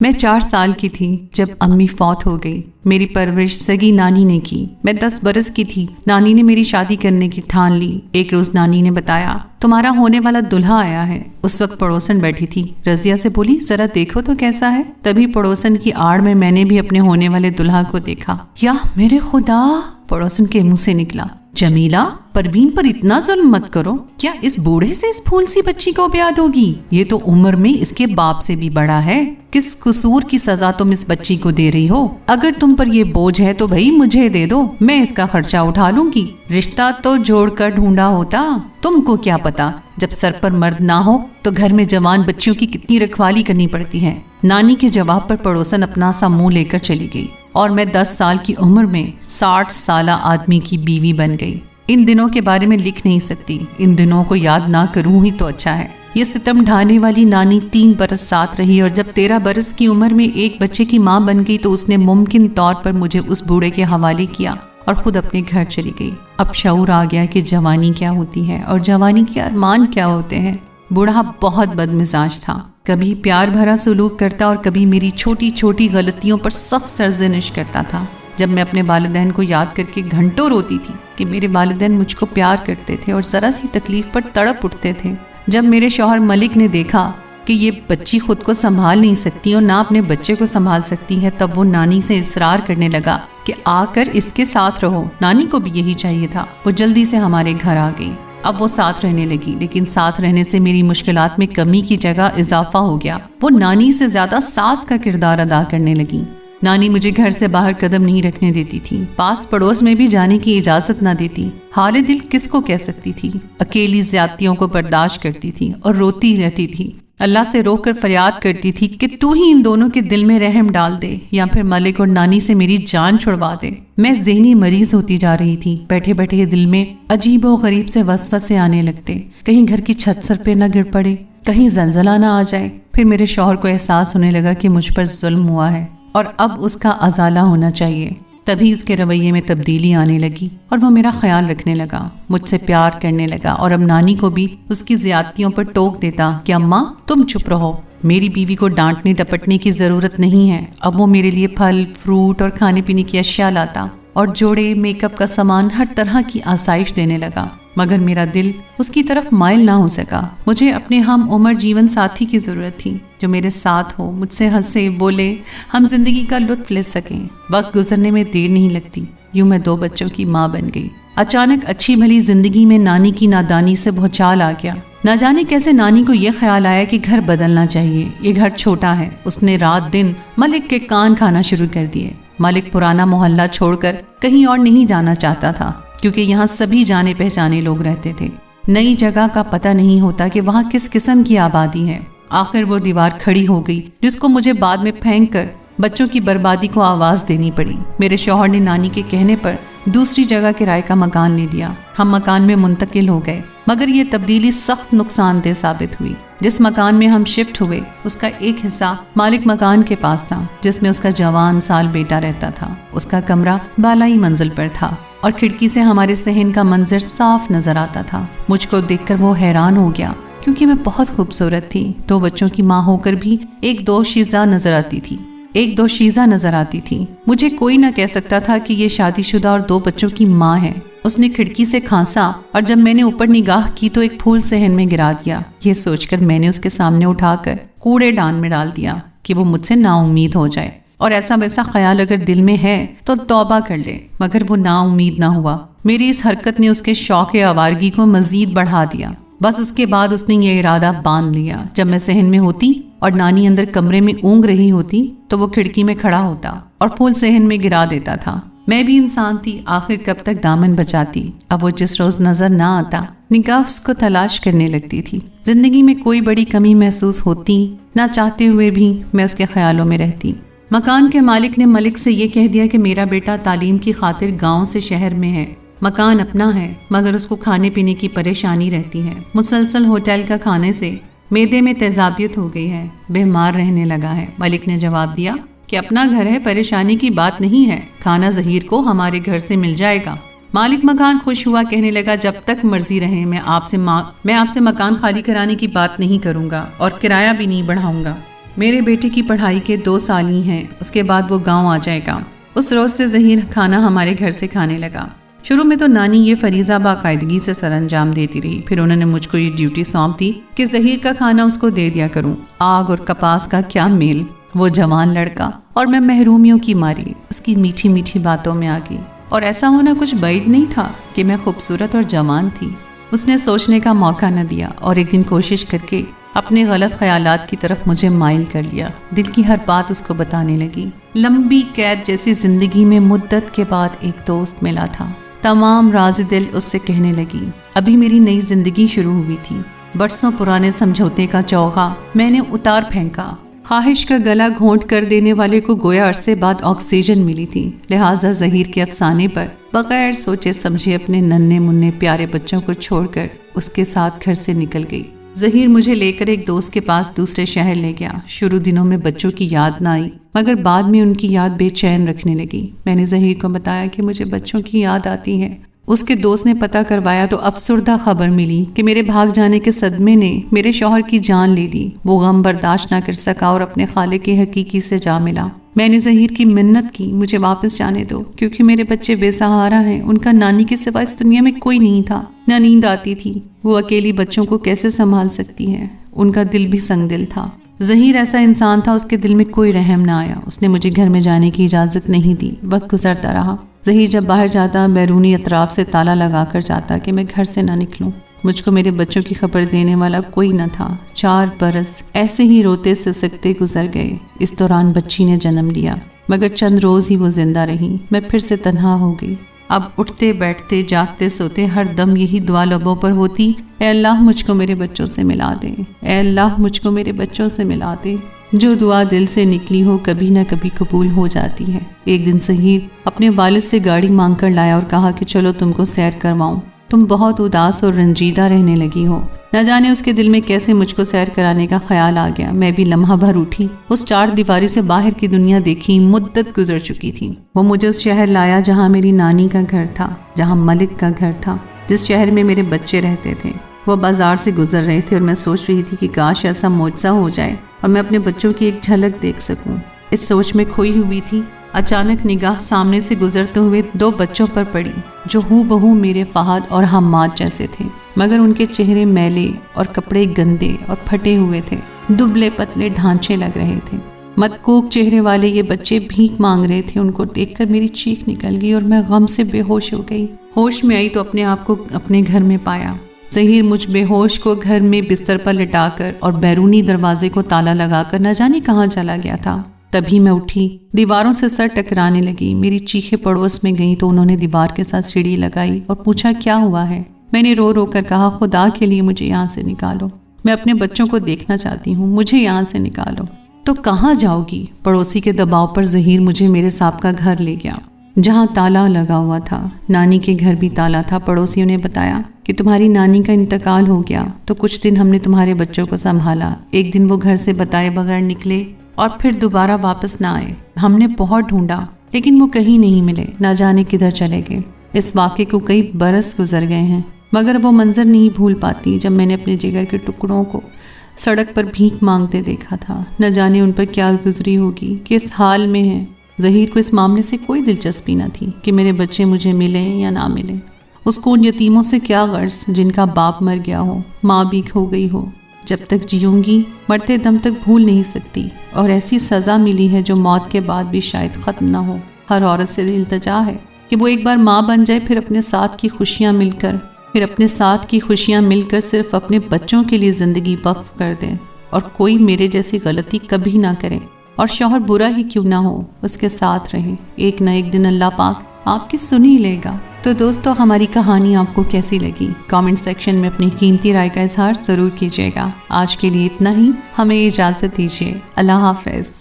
میں 4 سال کی تھی جب امی فوت ہو گئی۔ میری پرورش سگی نانی نے کی۔ میں 10 برس کی تھی، نانی نے میری شادی کرنے کی ٹھان لی۔ ایک روز نانی نے بتایا تمہارا ہونے والا دلہا آیا ہے۔ اس وقت پڑوسن بیٹھی تھی، رضیہ سے بولی ذرا دیکھو تو کیسا ہے۔ تبھی پڑوسن کی آڑ میں نے بھی اپنے ہونے والے دلہا کو دیکھا۔ یا میرے خدا، پڑوسن کے منہ سے نکلا، جمیلہ پروین پر اتنا ظلم مت کرو، کیا اس بوڑھے سے اس پھول سی بچی کو بیاہ ہوگی؟ یہ تو عمر میں اس کے باپ سے بھی بڑا ہے۔ کس قصور کی سزا تم اس بچی کو دے رہی ہو؟ اگر تم پر یہ بوجھ ہے تو بھئی مجھے دے دو، میں اس کا خرچہ اٹھا لوں گی۔ رشتہ تو جوڑ کر ڈھونڈا ہوتا، تم کو کیا پتا جب سر پر مرد نہ ہو تو گھر میں جوان بچیوں کی کتنی رکھوالی کرنی پڑتی ہے۔ نانی کے جواب پر پڑوسن اپنا سا منہ لے کر چلی گئی اور میں 10 سال کی عمر میں 60 سالہ آدمی کی بیوی بن گئی۔ ان دنوں کے بارے میں لکھ نہیں سکتی، ان دنوں کو یاد نہ کروں ہی تو اچھا ہے۔ یہ ستم ڈھانے والی نانی 3 برس ساتھ رہی اور جب 13 برس کی عمر میں ایک بچے کی ماں بن گئی تو اس نے ممکن طور پر مجھے اس بوڑھے کے حوالے کیا اور خود اپنے گھر چلی گئی۔ اب شعور آ گیا کہ جوانی کیا ہوتی ہے اور جوانی کے ارمان کیا ہوتے ہیں۔ بوڑھا بہت بد مزاج تھا، کبھی پیار بھرا سلوک کرتا اور کبھی میری چھوٹی چھوٹی غلطیوں پر سخت سرزنش کرتا تھا۔ جب میں اپنے والدین کو یاد کر کے گھنٹوں روتی تھی کہ میرے والدین مجھ کو پیار کرتے تھے اور ذرا سی تکلیف پر تڑپ اٹھتے تھے۔ جب میرے شوہر ملک نے دیکھا کہ یہ بچی خود کو سنبھال نہیں سکتی اور نہ اپنے بچے کو سنبھال سکتی ہے، تب وہ نانی سے اصرار کرنے لگا کہ آ کر اس کے ساتھ رہو۔ نانی کو بھی یہی چاہیے تھا۔ وہ جلدی سے ہمارے گھر آ گئی۔ اب وہ ساتھ رہنے لگی، لیکن ساتھ رہنے سے میری مشکلات میں کمی کی جگہ اضافہ ہو گیا۔ وہ نانی سے زیادہ ساس کا کردار ادا کرنے لگی۔ نانی مجھے گھر سے باہر قدم نہیں رکھنے دیتی تھی، پاس پڑوس میں بھی جانے کی اجازت نہ دیتی۔ حال دل کس کو کہہ سکتی تھی؟ اکیلی زیادتیوں کو برداشت کرتی تھی اور روتی رہتی تھی۔ اللہ سے رو کر فریاد کرتی تھی کہ تو ہی ان دونوں کے دل میں رحم ڈال دے یا پھر ملک اور نانی سے میری جان چھڑوا دے۔ میں ذہنی مریض ہوتی جا رہی تھی۔ بیٹھے بیٹھے دل میں عجیب و غریب سے وسوسے آنے لگتے، کہیں گھر کی چھت سر پہ نہ گر پڑے، کہیں زلزلہ نہ آ جائے۔ پھر میرے شوہر کو احساس ہونے لگا کہ مجھ پر ظلم ہوا ہے اور اب اس کا ازالہ ہونا چاہیے۔ تبھی اس کے رویے میں تبدیلی آنے لگی اور وہ میرا خیال رکھنے لگا، مجھ سے پیار کرنے لگا اور اب نانی کو بھی اس کی زیادتیوں پر ٹوک دیتا کہ اماں تم چپ رہو، میری بیوی کو ڈانٹنے ڈپٹنے کی ضرورت نہیں ہے۔ اب وہ میرے لیے پھل، فروٹ اور کھانے پینے کی اشیاء لاتا اور جوڑے، میک اپ کا سامان، ہر طرح کی آسائش دینے لگا، مگر میرا دل اس کی طرف مائل نہ ہو سکا۔ مجھے اپنے ہم عمر جیون ساتھی کی ضرورت تھی جو میرے ساتھ ہو، مجھ سے ہنسے بولے، ہم زندگی کا لطف لے سکیں۔ وقت گزرنے میں دیر نہیں لگتی، یوں میں 2 بچوں کی ماں بن گئی۔ اچانک اچھی بھلی زندگی میں نانی کی نادانی سے بھوچال آ گیا۔ نہ جانے کیسے نانی کو یہ خیال آیا کہ گھر بدلنا چاہیے، یہ گھر چھوٹا ہے۔ اس نے رات دن ملک کے کان کھانا شروع کر دیے۔ ملک پرانا محلہ چھوڑ کر کہیں اور نہیں جانا چاہتا تھا کیونکہ یہاں سبھی جانے پہچانے لوگ رہتے تھے۔ نئی جگہ کا پتہ نہیں ہوتا کہ وہاں کس قسم کی آبادی ہے۔ آخر وہ دیوار کھڑی ہو گئی جس کو مجھے بعد میں پھینک کر بچوں کی بربادی کو آواز دینی پڑی۔ میرے شوہر نے نانی کے کہنے پر دوسری جگہ کرائے کا مکان لے لیا۔ ہم مکان میں منتقل ہو گئے، مگر یہ تبدیلی سخت نقصان دہ ثابت ہوئی۔ جس مکان میں ہم شفٹ ہوئے اس کا ایک حصہ مالک مکان کے پاس تھا جس میں اس کا جوان سال بیٹا رہتا تھا۔ اس کا کمرہ بالائی منزل پر تھا اور کھڑکی سے ہمارے صحن کا منظر صاف نظر آتا تھا۔ مجھ کو دیکھ کر وہ حیران ہو گیا کیونکہ میں بہت خوبصورت تھی، 2 بچوں کی ماں ہو کر بھی ایک دوشیزہ نظر آتی تھی۔ مجھے کوئی نہ کہہ سکتا تھا کہ یہ شادی شدہ اور 2 بچوں کی ماں ہے۔ اس نے کھڑکی سے کھانسا اور جب میں نے اوپر نگاہ کی تو ایک پھول صحن میں گرا دیا۔ یہ سوچ کر میں نے اس کے سامنے اٹھا کر کوڑے دان میں ڈال دیا کہ وہ مجھ سے نا امید ہو جائے اور ایسا ویسا خیال اگر دل میں ہے تو توبہ کر لے، مگر وہ نا امید نہ ہوا۔ میری اس حرکت نے اس کے شوق آوارگی کو مزید بڑھا دیا۔ بس اس کے بعد اس نے یہ ارادہ باندھ لیا، جب میں صحن میں ہوتی اور نانی اندر کمرے میں اونگ رہی ہوتی تو وہ کھڑکی میں کھڑا ہوتا اور پھول صحن میں گرا دیتا تھا۔ میں بھی انسان تھی، آخر کب تک دامن بچاتی۔ اب وہ جس روز نظر نہ آتا نگاہ اس کو تلاش کرنے لگتی تھی۔ زندگی میں کوئی بڑی کمی محسوس ہوتی نہ چاہتے ہوئے بھی میں اس کے خیالوں میں رہتی۔ مکان کے مالک نے ملک سے یہ کہہ دیا کہ میرا بیٹا تعلیم کی خاطر گاؤں سے شہر میں ہے۔ مکان اپنا ہے مگر اس کو کھانے پینے کی پریشانی رہتی ہے۔ مسلسل ہوٹل کا کھانے سے معدے میں تیزابیت ہو گئی ہے، بیمار رہنے لگا ہے۔ ملک نے جواب دیا کہ اپنا گھر ہے، پریشانی کی بات نہیں ہے، کھانا ظہیر کو ہمارے گھر سے مل جائے گا۔ مالک مکان خوش ہوا، کہنے لگا جب تک مرضی رہے میں آپ سے مکان خالی کرانے کی بات نہیں کروں گا اور کرایہ بھی نہیں بڑھاؤں گا۔ میرے بیٹے کی پڑھائی کے 2 سال ہی ہیں، اس کے بعد وہ گاؤں آ جائے گا۔ اس روز سے ظہیر کھانا ہمارے گھر سے کھانے لگا۔ شروع میں تو نانی یہ فریضہ باقاعدگی سے سر انجام دیتی رہی، پھر انہوں نے مجھ کو یہ ڈیوٹی سونپ دی کہ ظہیر کا کھانا اس کو دے دیا کروں۔ آگ اور کپاس کا کیا میل! وہ جوان لڑکا اور میں محرومیوں کی ماری اس کی میٹھی میٹھی باتوں میں آ گئی، اور ایسا ہونا کچھ بعید نہیں تھا کہ میں خوبصورت اور جوان تھی۔ اس نے سوچنے کا موقع نہ دیا اور ایک دن کوشش کر کے اپنے غلط خیالات کی طرف مجھے مائل کر لیا۔ دل کی ہر بات اس کو بتانے لگی۔ لمبی قید جیسی زندگی میں مدت کے بعد ایک دوست ملا تھا۔ تمام راز دل اس سے کہنے لگی۔ ابھی میری نئی زندگی شروع ہوئی تھی۔ برسوں پرانے سمجھوتے کا چوغا میں نے اتار پھینکا۔ خواہش کا گلا گھونٹ کر دینے والے کو گویا عرصے بعد آکسیجن ملی تھی، لہٰذا ظہیر کے افسانے پر بغیر سوچے سمجھے اپنے ننھے منھے پیارے بچوں کو چھوڑ کر اس کے ساتھ گھر سے نکل گئی۔ ظہیر مجھے لے کر ایک دوست کے پاس دوسرے شہر لے گیا۔ شروع دنوں میں بچوں کی یاد نہ آئی، مگر بعد میں ان کی یاد بے چین رکھنے لگی۔ میں نے ظہیر کو بتایا کہ مجھے بچوں کی یاد آتی ہے۔ اس کے دوست نے پتہ کروایا تو افسردہ خبر ملی کہ میرے بھاگ جانے کے صدمے نے میرے شوہر کی جان لے لی۔ وہ غم برداشت نہ کر سکا اور اپنے خالق کے حقیقی سے جا ملا۔ میں نے ظہیر کی منت کی مجھے واپس جانے دو، کیونکہ میرے بچے بے سہارا ہیں۔ ان کا نانی کے سوا اس دنیا میں کوئی نہیں تھا، نہ نیند آتی تھی۔ وہ اکیلی بچوں کو کیسے سنبھال سکتی ہے؟ ان کا دل بھی سنگ دل تھا۔ ظہیر ایسا انسان تھا، اس کے دل میں کوئی رحم نہ آیا۔ اس نے مجھے گھر میں جانے کی اجازت نہیں دی۔ وقت گزرتا رہا۔ ظہیر جب باہر جاتا بیرونی اطراف سے تالا لگا کر جاتا کہ میں گھر سے نہ نکلوں۔ مجھ کو میرے بچوں کی خبر دینے والا کوئی نہ تھا۔ 4 برس ایسے ہی روتے سسکتے گزر گئے۔ اس دوران بچی نے جنم لیا، مگر چند روز ہی وہ زندہ رہی۔ میں پھر سے تنہا ہو گئی۔ اب اٹھتے بیٹھتے جاگتے سوتے ہر دم یہی دعا لبوں پر ہوتی، اے اللہ مجھ کو میرے بچوں سے ملا دے، اے اللہ مجھ کو میرے بچوں سے ملا دے۔ جو دعا دل سے نکلی ہو کبھی نہ کبھی قبول ہو جاتی ہے۔ ایک دن ظہیر اپنے والد سے گاڑی مانگ کر لایا اور کہا کہ چلو تم کو سیر کرواؤں، تم بہت اداس اور رنجیدہ رہنے لگی ہو۔ نہ جانے اس کے دل میں کیسے مجھ کو سیر کرانے کا خیال آ گیا۔ میں بھی لمحہ بھر اٹھی، اس 4 دیواری سے باہر کی دنیا دیکھی۔ مدت گزر چکی تھی۔ وہ مجھے اس شہر لایا جہاں میری نانی کا گھر تھا، جہاں ملک کا گھر تھا، جس شہر میں میرے بچے رہتے تھے۔ وہ بازار سے گزر رہے تھے اور میں سوچ رہی تھی کہ کاش ایسا معجزہ ہو جائے اور میں اپنے بچوں کی ایک جھلک دیکھ سکوں۔ اس سوچ میں کھوئی ہوئی تھی۔ اچانک نگاہ سامنے سے گزرتے ہوئے 2 بچوں پر پڑی جو ہو بہو میرے فہد اور حماد جیسے تھے، مگر ان کے چہرے میلے اور کپڑے گندے اور پھٹے ہوئے تھے۔ دبلے پتلے ڈھانچے لگ رہے تھے۔ متکوک چہرے والے یہ بچے بھیک مانگ رہے تھے۔ ان کو دیکھ کر میری چیخ نکل گئی اور میں غم سے بے ہوش ہو گئی۔ ہوش میں آئی تو اپنے آپ کو اپنے گھر میں پایا۔ ظہیر مجھ بے ہوش کو گھر میں بستر پر لٹا کر اور بیرونی دروازے کو تالا لگا کر نہ جانے کہاں چلا گیا تھا۔ تبھی میں اٹھی، دیواروں سے سر ٹکرانے لگی۔ میری چیخیں پڑوس میں گئیں تو انہوں نے دیوار کے ساتھ سیڑھی لگائی اور پوچھا کیا ہوا ہے۔ میں نے رو رو کر کہا خدا کے لیے مجھے یہاں سے نکالو، میں اپنے بچوں کو دیکھنا چاہتی ہوں، مجھے یہاں سے نکالو۔ تو کہاں جاؤ گی؟ پڑوسی کے دباؤ پر ظہیر مجھے میرے سابقہ گھر لے گیا جہاں تالا لگا ہوا تھا۔ نانی کے گھر بھی تالا تھا۔ پڑوسیوں نے بتایا کہ تمہاری نانی کا انتقال ہو گیا تو کچھ دن ہم نے تمہارے بچوں کو سنبھالا۔ ایک دن وہ گھر سے بتائے بغیر نکلے اور پھر دوبارہ واپس نہ آئے۔ ہم نے بہت ڈھونڈا لیکن وہ کہیں نہیں ملے، نہ جانے کدھر چلے گئے۔ اس واقعے کو کئی برس گزر گئے ہیں، مگر وہ منظر نہیں بھول پاتی جب میں نے اپنے جگر کے ٹکڑوں کو سڑک پر بھیک مانگتے دیکھا تھا۔ نہ جانے ان پر کیا گزری ہوگی، کس حال میں ہیں۔ ظہیر کو اس معاملے سے کوئی دلچسپی نہ تھی کہ میرے بچے مجھے ملیں یا نہ ملیں۔ اس کو ان یتیموں سے کیا غرض جن کا باپ مر گیا ہو، ماں بھی کھو گئی ہو۔ جب تک جیوں گی مرتے دم تک بھول نہیں سکتی، اور ایسی سزا ملی ہے جو موت کے بعد بھی شاید ختم نہ ہو۔ ہر عورت سے التجا ہے کہ وہ ایک بار ماں بن جائے، پھر اپنے ساتھ کی خوشیاں مل کر صرف اپنے بچوں کے لیے زندگی وقف کر دے، اور کوئی میرے جیسی غلطی کبھی نہ کرے، اور شوہر برا ہی کیوں نہ ہو اس کے ساتھ رہے۔ ایک نہ ایک دن اللہ پاک آپ کی سن ہی لے گا۔ تو دوستو، ہماری کہانی آپ کو کیسی لگی؟ کامنٹ سیکشن میں اپنی قیمتی رائے کا اظہار ضرور کیجیے گا۔ آج کے لیے اتنا ہی، ہمیں اجازت دیجیے۔ اللہ حافظ۔